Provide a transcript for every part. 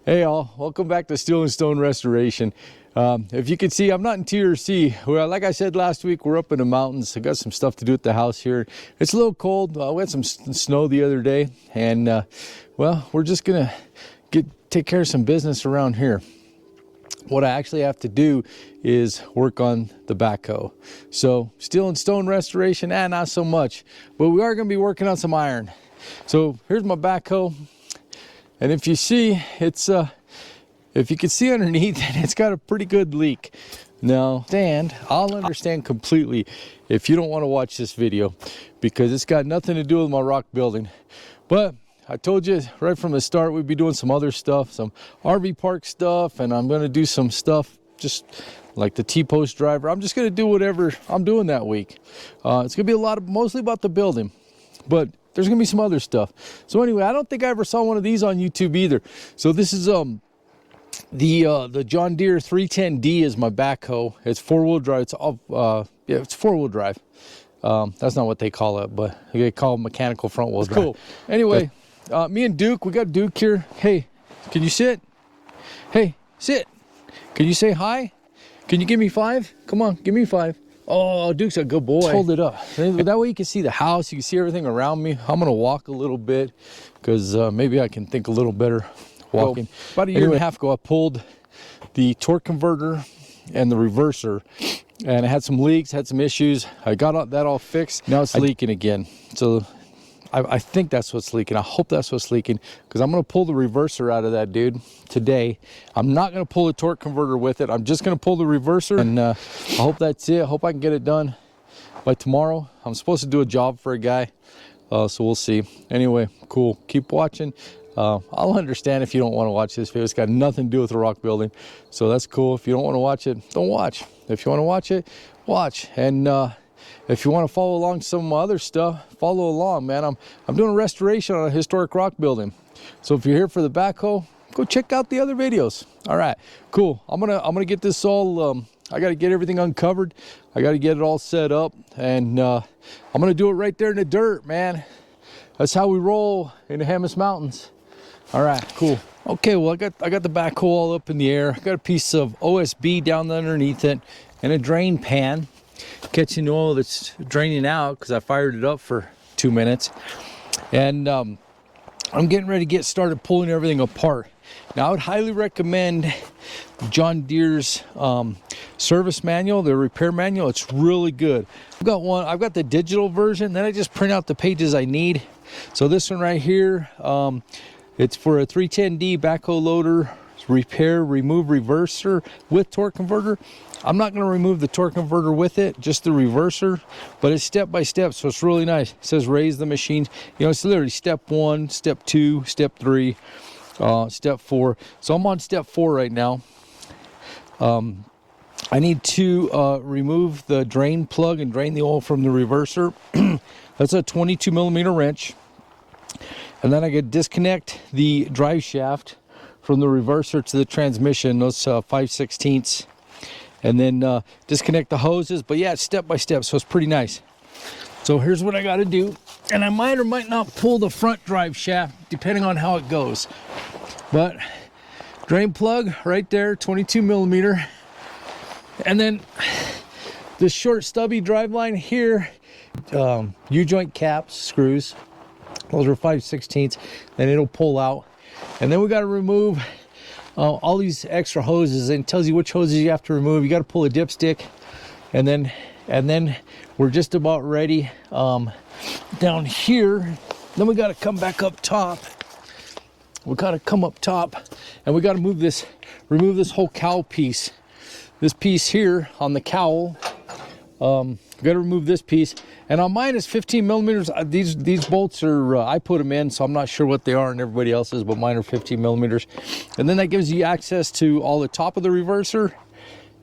Hey all, welcome back to Steel and Stone Restoration. If you can see, I'm not in TRC. Well, like I said last week, we're up in the mountains. I got some stuff to do at the house here. It's a little cold. We had some snow the other day, and well, we're just gonna take care of some business around here. What I actually have to do is work on the backhoe. So Steel and Stone Restoration, not so much, but we are gonna be working on some iron. So here's my backhoe. And if you see, it's if you can see underneath, it's got a pretty good leak. Now, I'll understand completely if you don't want to watch this video, because it's got nothing to do with my rock building. But I told you right from the start we'd be doing some other stuff, some RV park stuff, and I'm going to do some stuff just like the T-post driver. I'm just going to do whatever I'm doing that week. It's going to be mostly about the building, but there's gonna be some other stuff. So anyway, I don't think I ever saw one of these on YouTube either. So this is the John Deere 310D is my backhoe. It's four-wheel drive. It's it's four-wheel drive. That's not what they call it, but they call it mechanical front-wheel drive. Cool. Anyway, me and Duke, we got Duke here. Hey, can you sit? Hey, sit. Can you say hi? Can you give me 5? Come on, give me 5. Oh, Duke's a good boy. Hold it up. That way you can see the house. You can see everything around me. I'm going to walk a little bit because maybe I can think a little better walking. Well, about a year and a half ago, I pulled the torque converter and the reverser, and I had some leaks, had some issues. I got that all fixed. Now it's leaking again. So I think that's what's leaking. I hope that's what's leaking, because I'm going to pull the reverser out of that, dude, today. I'm not going to pull the torque converter with it. I'm just going to pull the reverser, and I hope that's it. I hope I can get it done by tomorrow. I'm supposed to do a job for a guy, so we'll see. Anyway, cool. Keep watching. I'll understand if you don't want to watch this video. It's got nothing to do with the rock building, so that's cool. If you don't want to watch it, don't watch. If you want to watch it, watch. And if you want to follow along some other stuff, follow along, man. I'm doing a restoration on a historic rock building. So if you're here for the backhoe, go check out the other videos. All right, cool. I'm gonna get this all. I got to get everything uncovered. I got to get it all set up, and I'm gonna do it right there in the dirt, man. That's how we roll in the Jemez Mountains. All right, cool. Okay, well I got the backhoe all up in the air. I got a piece of OSB down underneath it, and a drain pan catching oil that's draining out because I fired it up for 2 minutes. And I'm getting ready to get started pulling everything apart. Now I would highly recommend John Deere's service manual, the repair manual. It's really good. I've got the digital version, then I just print out the pages I need. So this one right here, it's for a 310D backhoe loader, repair, remove reverser with torque converter. I'm not going to remove the torque converter with it, just the reverser, but it's step by step, so it's really nice. It says raise the machine. You know, it's literally step 1, step 2, step 3, step 4. So I'm on step 4 right now. I need to remove the drain plug and drain the oil from the reverser. That's a 22 millimeter wrench. And then I could disconnect the drive shaft from the reverser to the transmission, those 5/16, and then disconnect the hoses. But yeah, it's step by step, so it's pretty nice. So here's what I got to do, and I might or might not pull the front drive shaft depending on how it goes. But drain plug right there, 22 millimeter, and then this short stubby drive line here, U-joint caps, screws. Those are 5/16, then it'll pull out. And then we got to remove all these extra hoses, and it tells you which hoses you have to remove. You got to pull a dipstick, and then we're just about ready down here. Then we got to come back up top. We got to come up top, and we got to remove this whole cowl piece. This piece here on the cowl. We got to remove this piece. And on mine is 15 millimeters. These bolts are, I put them in, so I'm not sure what they are in everybody else's, but mine are 15 millimeters. And then that gives you access to all the top of the reverser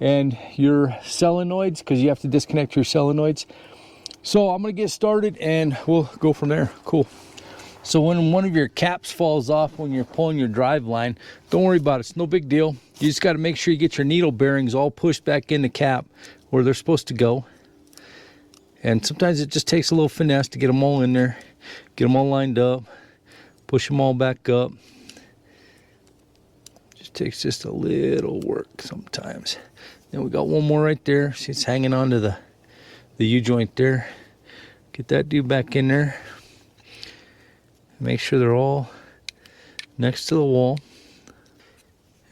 and your solenoids, because you have to disconnect your solenoids. So I'm going to get started and we'll go from there. Cool. So when one of your caps falls off when you're pulling your drive line, don't worry about it. It's no big deal. You just got to make sure you get your needle bearings all pushed back in the cap where they're supposed to go. And sometimes it just takes a little finesse to get them all in there, get them all lined up, push them all back up. Just takes just a little work sometimes. Then we got one more right there. See, it's hanging onto the U-joint there. Get that dude back in there. Make sure they're all next to the wall.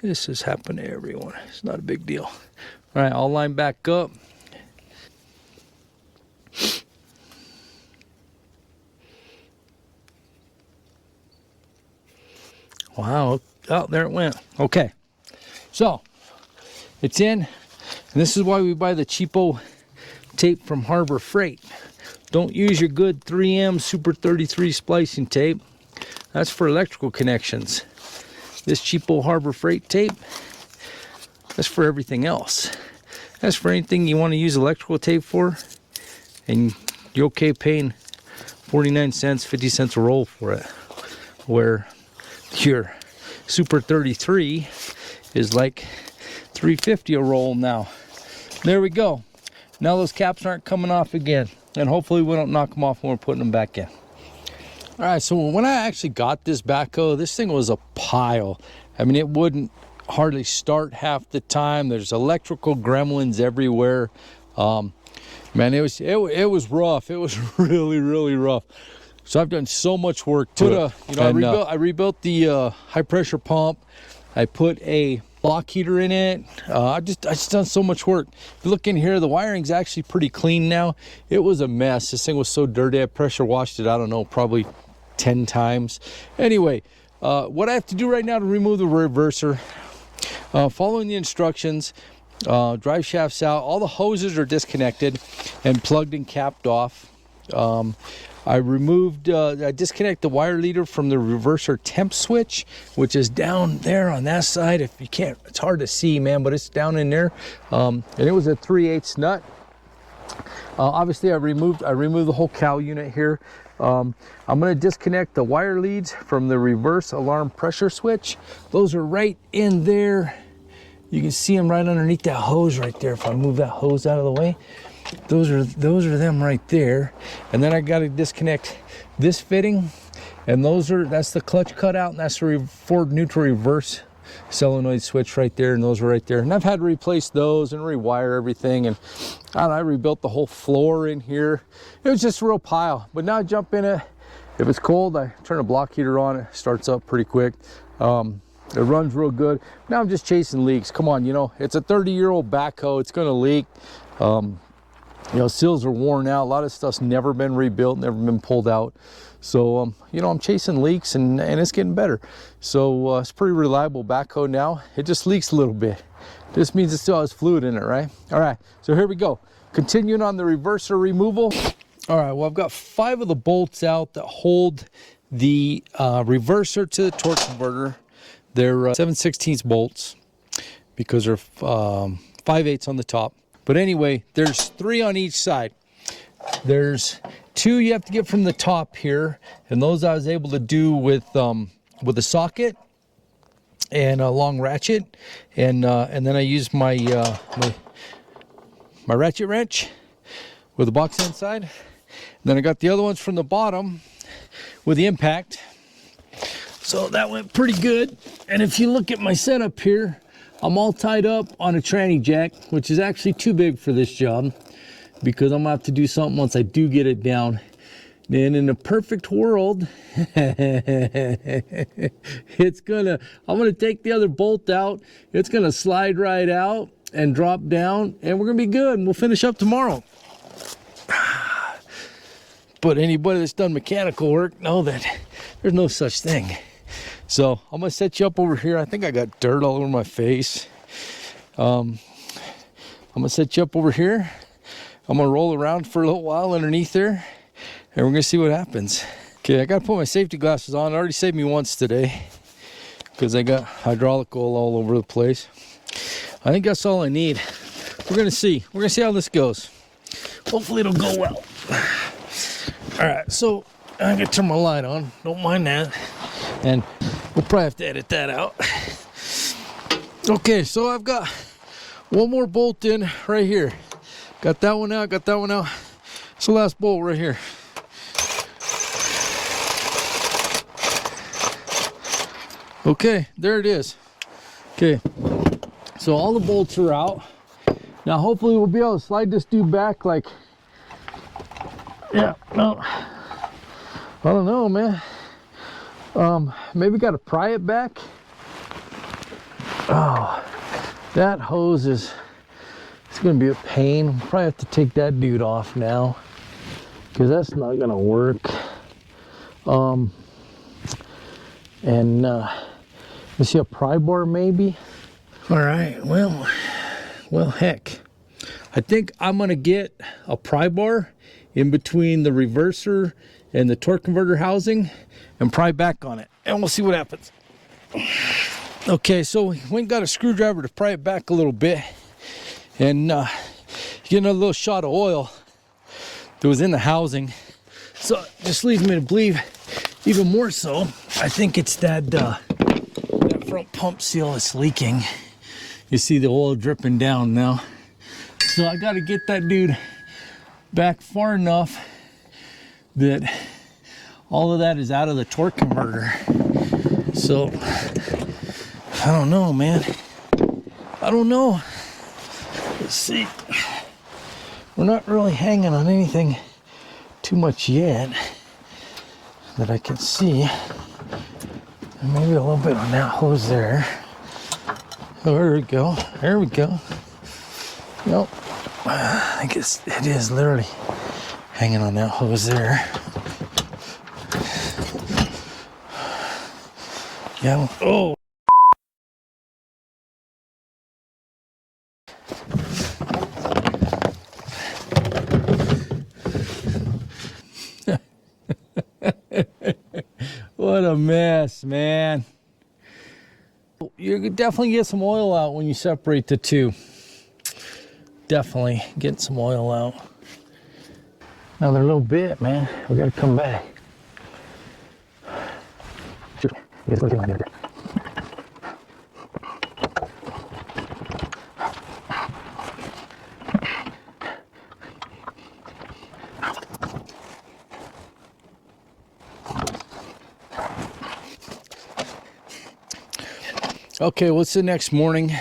This has happened to everyone. It's not a big deal. All right, I'll line back up. Wow, oh, there it went. Okay, so it's in, and this is why we buy the cheapo tape from Harbor Freight. Don't use your good 3M Super 33 splicing tape. That's for electrical connections. This cheapo Harbor Freight tape, that's for everything else. That's for anything you want to use electrical tape for, and you're okay paying 49 cents, 50 cents a roll for it. Where your Super 33 is like $3.50 a roll now. There we go. Now those caps aren't coming off again, and hopefully we don't knock them off when we're putting them back in. All right, so when I actually got this backhoe, this thing was a pile. I mean, it wouldn't hardly start half the time. There's electrical gremlins everywhere. Man, it was rough. It was really rough. So I've done so much work to it. You know, I rebuilt the high pressure pump. I put a block heater in it. I just done so much work. If you look in here, the wiring's actually pretty clean now. It was a mess. This thing was so dirty. I pressure washed it, I don't know, probably 10 times. Anyway, what I have to do right now to remove the reverser, following the instructions, drive shafts out. All the hoses are disconnected and plugged and capped off. I disconnect the wire leader from the reverser temp switch, which is down there on that side. If you can't, it's hard to see, man, but it's down in there. And it was a 3/8 nut. Obviously, I removed the whole cowl unit here. I'm going to disconnect the wire leads from the reverse alarm pressure switch. Those are right in there. You can see them right underneath that hose right there. If I move that hose out of the way, those are them right there. And then I got to disconnect this fitting, and that's the clutch cutout, and that's the forward neutral reverse solenoid switch right there, and those are right there. And I've had to replace those and rewire everything, and I rebuilt the whole floor in here. It was just a real pile. But now I jump in it. If it's cold, I turn a block heater on. It starts up pretty quick. It runs real good. Now I'm just chasing leaks. Come on, you know, it's a 30-year-old backhoe. It's going to leak. You know, seals are worn out. A lot of stuff's never been rebuilt, never been pulled out. So, you know, I'm chasing leaks, and it's getting better. So it's a pretty reliable backhoe now. It just leaks a little bit. This means it still has fluid in it, right? All right, so here we go. Continuing on the reverser removal. All right, well, I've got 5 of the bolts out that hold the reverser to the torque converter. They're 7/16 bolts because they're 5/8 on the top. But anyway, there's 3 on each side. There's 2 you have to get from the top here, and those I was able to do with a socket and a long ratchet, and then I used my my ratchet wrench with a box inside. And then I got the other ones from the bottom with the impact. So that went pretty good. And if you look at my setup here, I'm all tied up on a tranny jack, which is actually too big for this job, because I'm gonna have to do something once I do get it down. And in a perfect world, I'm gonna take the other bolt out. It's gonna slide right out and drop down, and we're gonna be good, and we'll finish up tomorrow. But anybody that's done mechanical work know that there's no such thing. So I'm gonna set you up over here. I think I got dirt all over my face. I'm gonna set you up over here. I'm gonna roll around for a little while underneath there, and we're gonna see what happens. Okay, I gotta put my safety glasses on. It already saved me once today because I got hydraulic oil all over the place. I think that's all I need. We're gonna see. We're gonna see how this goes. Hopefully it'll go well. All right, so I'm gonna turn my light on. Don't mind that. And we'll probably have to edit that out. Okay, so I've got one more bolt in right here. Got that one out, got that one out. It's the last bolt right here. Okay, there it is. Okay, so all the bolts are out. Now hopefully we'll be able to slide this dude back like, yeah, no, I don't know, man. Maybe got to pry it back. Oh, that hose is, it's gonna be a pain. I'll probably have to take that dude off now because that's not gonna work. And let's see, a pry bar maybe. All right, well, heck, I think I'm gonna get a pry bar in between the reverser and the torque converter housing and pry back on it, and we'll see what happens. Okay, so we went and got a screwdriver to pry it back a little bit, and getting a little shot of oil that was in the housing. So it just leads me to believe, even more so, I think it's that front pump seal that's leaking. You see the oil dripping down now. So I got to get that dude back far enough that all of that is out of the torque converter. So I don't know, man. I don't know. Let's see. We're not really hanging on anything too much yet that I can see. And maybe a little bit on that hose there. Oh, there we go. There we go. Nope. I guess it is literally hanging on that hose there. Yeah. Oh. What a mess, man. You could definitely get some oil out when you separate the two. Definitely get some oil out. Another little bit, man. We gotta come back. Okay, what's the next morning?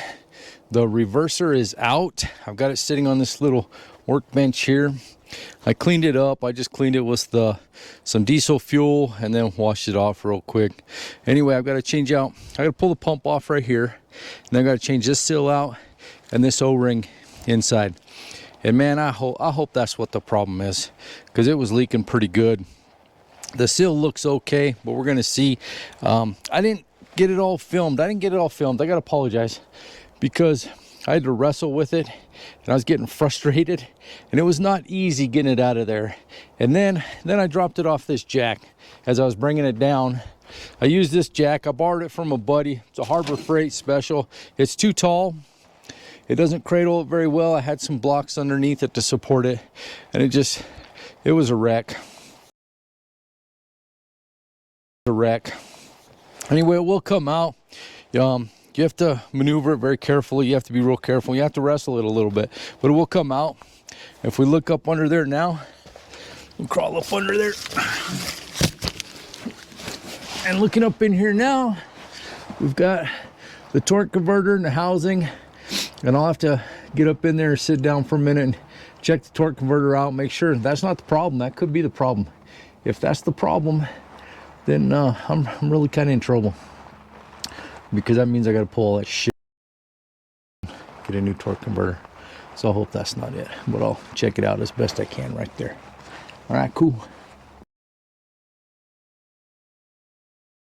The reverser is out. I've got it sitting on this little workbench here. I cleaned it up. I just cleaned it with some diesel fuel and then washed it off real quick. Anyway, I've got to change out. I got to pull the pump off right here, and I got to change this seal out and this O-ring inside. And man, I hope that's what the problem is, because it was leaking pretty good. The seal looks okay, but we're gonna see. I didn't get it all filmed. I gotta apologize, because I had to wrestle with it and I was getting frustrated, and it was not easy getting it out of there. And then I dropped it off this jack as I was bringing it down. I used this jack. I borrowed it from a buddy. It's a Harbor Freight special. It's too tall. It doesn't cradle it very well. I had some blocks underneath it to support it, and it was a wreck. Anyway, it will come out. You have to maneuver it very carefully. You have to be real careful. You have to wrestle it a little bit, but it will come out. If we look up under there now, we'll crawl up under there. And looking up in here now, we've got the torque converter and the housing. And I'll have to get up in there and sit down for a minute and check the torque converter out, make sure that's not the problem. That could be the problem. If that's the problem, then I'm really kind of in trouble, because that means I got to pull all that shit, get a new torque converter. So I hope that's not it, but I'll check it out as best I can right there. All right, cool.